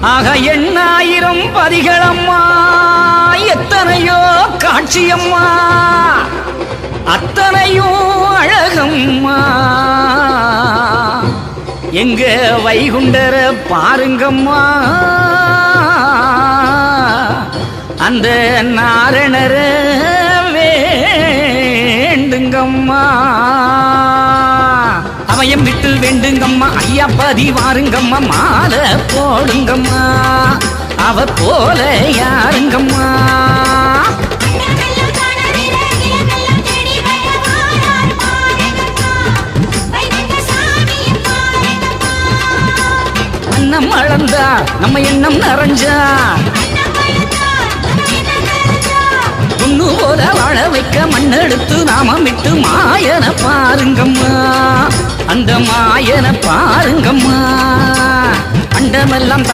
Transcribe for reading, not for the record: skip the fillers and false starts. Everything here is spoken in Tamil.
ஆக 8000 பதிகளம்மா, எத்தனையோ காட்சியம்மா, அத்தனையும் அழகம்மா. எங்க வைகுண்டர பாருங்கம்மா, அந்த நாரணர வேண்டுங்கம்மா. அவயம் விட்டு வேண்டுங்கம்மா, ஐயா பதி வாருங்கம்மா, மாலை போடுங்கம்மா, அவ போல யாருங்கம்மா. அன்னம் அளந்தா நம்ம எண்ணம் நிறைஞ்சா, பொண்ணு போல வாழ வைக்க மண்ணெடுத்து நாமமிட்டு மாயன பாருங்கம்மா, அந்த மாயன பாருங்கம்மா. அண்டமெல்லாம்